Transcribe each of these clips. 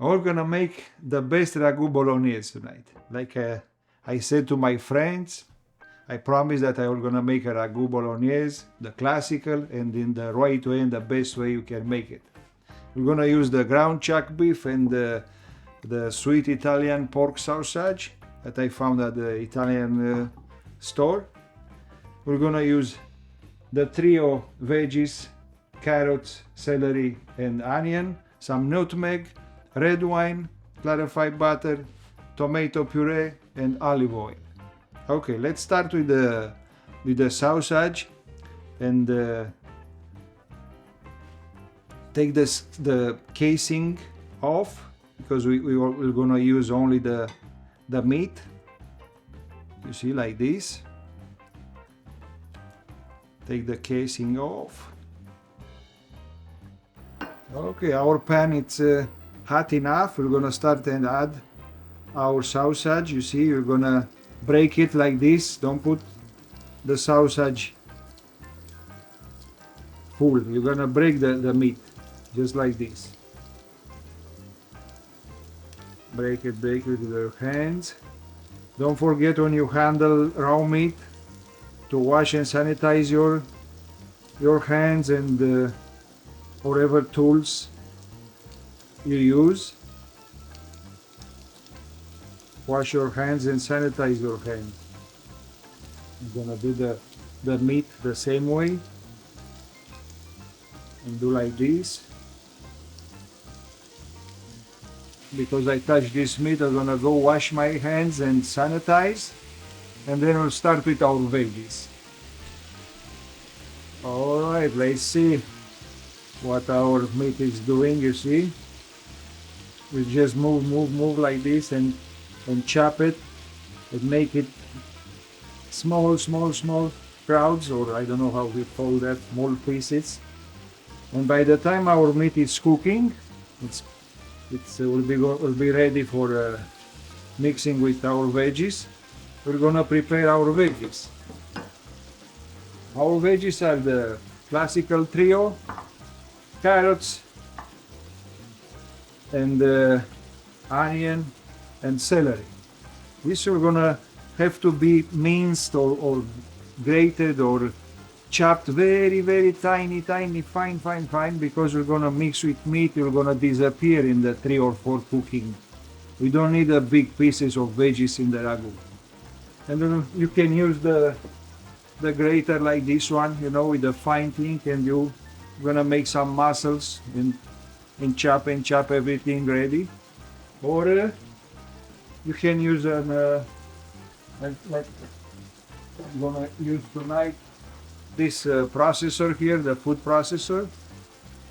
we're gonna make the best ragu bolognese tonight. Like I said to my friends, I promised that I was gonna make a ragu bolognese, the classical, and in the right way and the best way you can make it. We're gonna use the ground chuck beef and the sweet Italian pork sausage that I found at the Italian store. We're gonna use the trio veggies, carrots, celery, and onion, some nutmeg, red wine, clarified butter, tomato puree, and olive oil. Okay, let's start with the sausage and take the casing off because we're gonna use only the meat. You see, like this. Take the casing off. Okay, our pan it's hot enough. We're gonna start and add our sausage. You see, you're gonna break it like this. Don't put the sausage full. You're gonna break the meat just like this. Break it with your hands. Don't forget when you handle raw meat to wash and sanitize your hands and whatever tools you use. Wash your hands and sanitize your hands. I'm gonna do the meat the same way and do like this. Because I touched this meat, I'm gonna go wash my hands and sanitize, and then we'll start with our veggies. Alright, let's see what our meat is doing. You see, we just move like this and chop it and make it small crowds, or I don't know how we call that, small pieces. And by the time our meat is cooking, it will be ready for mixing with our veggies. We're gonna prepare our veggies. Our veggies are the classical trio: carrots and onion and celery. These are gonna have to be minced or grated or chopped very tiny, fine, because we're gonna mix with meat. You're gonna disappear in the 3 or 4 cooking. We don't need a big pieces of veggies in the ragu. And then you can use the grater like this one, you know, with the fine thing, and you're gonna make some mussels and chop everything ready. Or you can use like I'm gonna use tonight this processor here, the food processor,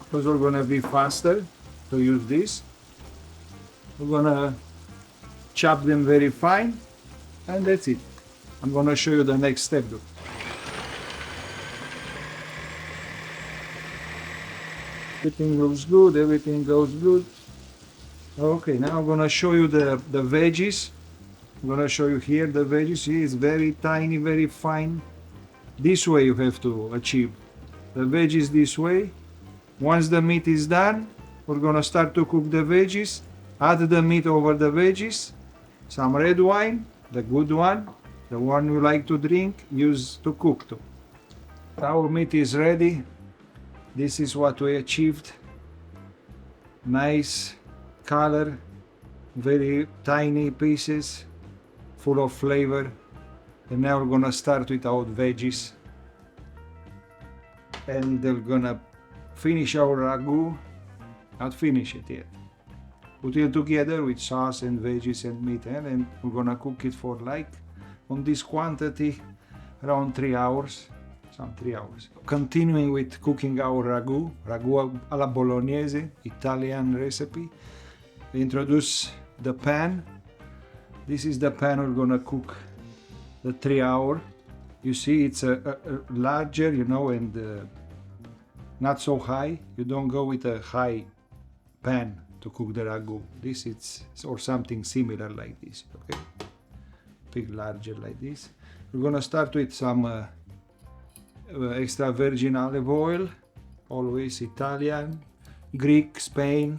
because we're gonna be faster to use this. We're gonna chop them very fine, and that's it. I'm gonna show you the next step. Everything looks good, everything goes good. Okay, now I'm gonna show you the veggies. I'm gonna show you here the veggies. See, it's very tiny, very fine. This way you have to achieve the veggies this way. Once the meat is done, we're gonna start to cook the veggies. Add the meat over the veggies. Some red wine, the good one, the one you like to drink, use to cook to. Our meat is ready. This is what we achieved. Nice color, very tiny pieces, full of flavor. And now we're gonna start with our veggies. And they're gonna finish our ragu. Not finish it yet. Put it together with sauce and veggies and meat, and we're gonna cook it for like, on this quantity, around 3 hours. Some 3 hours. Continuing with cooking our ragu alla bolognese, Italian recipe. We introduce the pan. This is the pan we're gonna cook the 3 hour. You see, it's a larger, you know, and not so high. You don't go with a high pan to cook the ragu. This is or something similar like this. Okay, big larger like this. We're gonna start with some extra virgin olive oil, always Italian, Greek, Spain,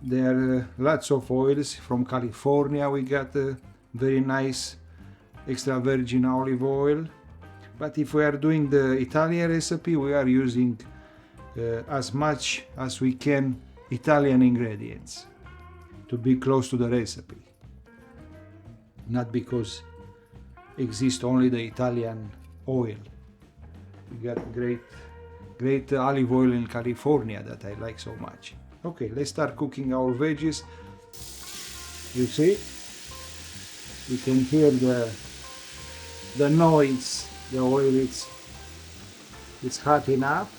There are lots of oils. From California we got a very nice extra virgin olive oil. But if we are doing the Italian recipe, we are using as much as we can Italian ingredients to be close to the recipe. Not because exists only the Italian oil. We got great olive oil in California that I like so much. Okay, let's start cooking our veggies. You see, you can hear the noise. The oil it's hot enough,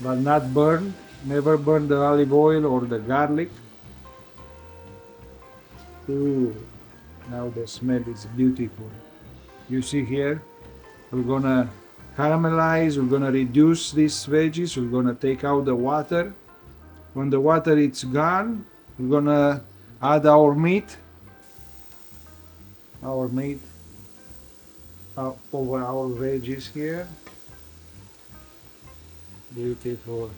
but not burned. Never burn the olive oil or the garlic. Ooh, now the smell is beautiful. You see here, we're gonna caramelize, we're gonna reduce these veggies, we're gonna take out the water. When the water is gone, we're gonna add our meat over our veggies here. Beautiful.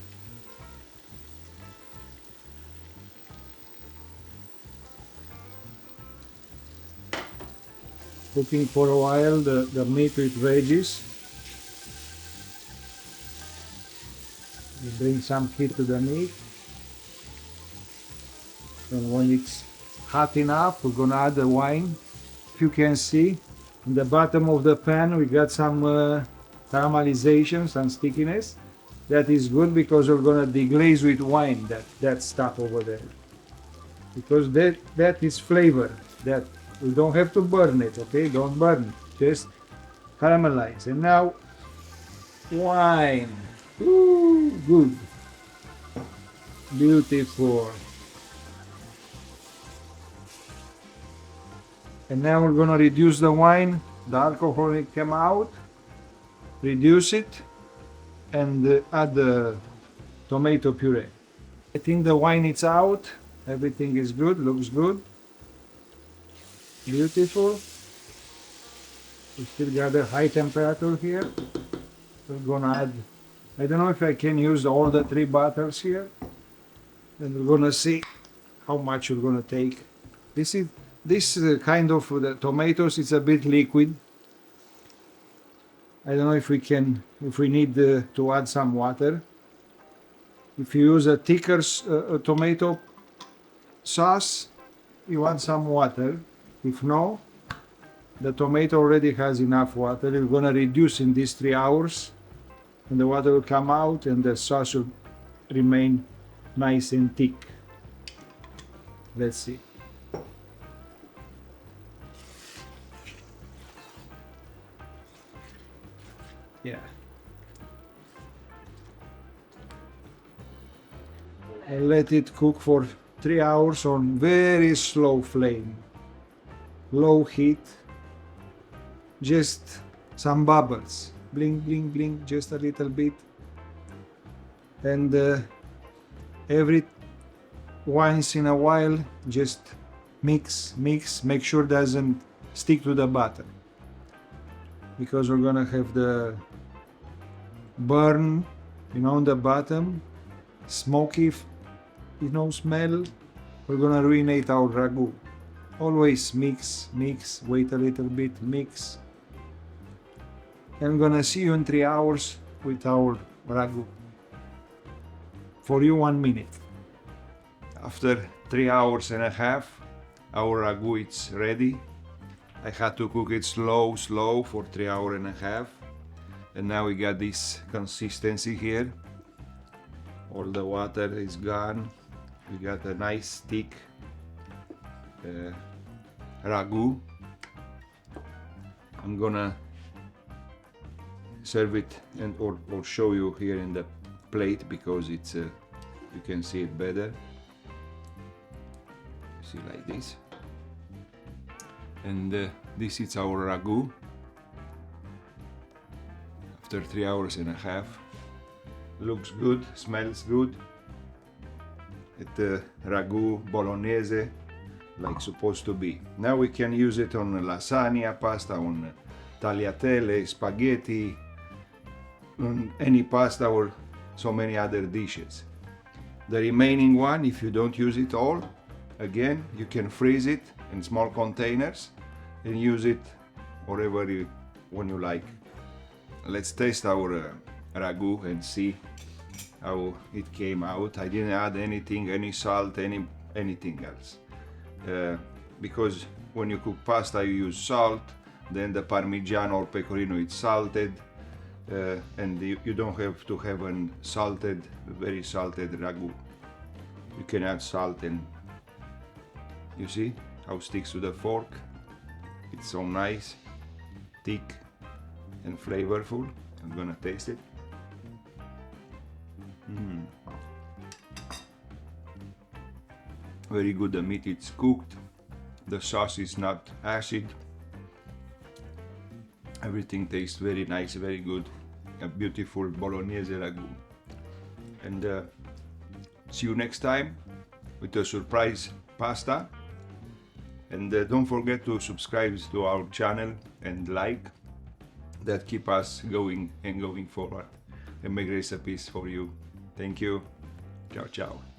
Cooking for a while the meat with veggies. You bring some heat to the meat. And when it's hot enough, we're gonna add the wine. If you can see, in the bottom of the pan we got some caramelization, some stickiness. That is good because we're gonna deglaze with wine that stuff over there. Because that is flavor. That we don't have to burn it, okay? Don't burn it. Just caramelize. And now wine. Ooh, good. Beautiful. And now we're gonna reduce the wine. The alcohol will come out. Reduce it and add the tomato puree. I think the wine is out. Everything is good, looks good. Beautiful. We still got a high temperature here. We're gonna add, I don't know if I can use all the 3 bottles here. And we're gonna see how much we're gonna take. This kind of the tomatoes, it's a bit liquid. I don't know if we need to add some water. If you use a thicker tomato sauce, you add some water. If no, the tomato already has enough water. We're gonna reduce in these 3 hours, and the water will come out, and the sauce will remain nice and thick. Let's see. Yeah. And let it cook for 3 hours on very slow flame. Low heat. Just some bubbles. Blink, blink, blink, just a little bit. And every once in a while, just mix, make sure it doesn't stick to the bottom. Because we're gonna have the burn, on the bottom, smoky, smell. We're gonna ruinate our ragu. Always mix, wait a little bit, mix. I'm gonna see you in 3 hours with our ragu. For you, 1 minute. After 3 hours and a half, our ragu is ready. I had to cook it slow for 3 hours and a half. And now we got this consistency here. All the water is gone. We got a nice thick ragu. I'm gonna serve it or show you here in the plate because it's you can see it better. See, like this. And this is our ragu after 3 hours and a half. Looks good, smells good. It's ragu bolognese like supposed to be. Now we can use it on lasagna, pasta, on tagliatelle, spaghetti, on any pasta or so many other dishes. The remaining one, if you don't use it all, again, you can freeze it in small containers and use it wherever when you like. Let's taste our ragu and see how it came out. I didn't add anything, any salt, anything else. Because when you cook pasta you use salt, then the Parmigiano or Pecorino is salted, and you don't have to have a salted, very salted ragu. You can add salt, and you see how it sticks to the fork. It's so nice, thick and flavorful. I'm gonna taste it. Very good. The meat is cooked. The sauce is not acid. Everything tastes very nice, very good. A beautiful Bolognese ragu. And see you next time with a surprise pasta. And don't forget to subscribe to our channel and like. That keep us going and going forward and make recipes for you. Thank you. Ciao, ciao.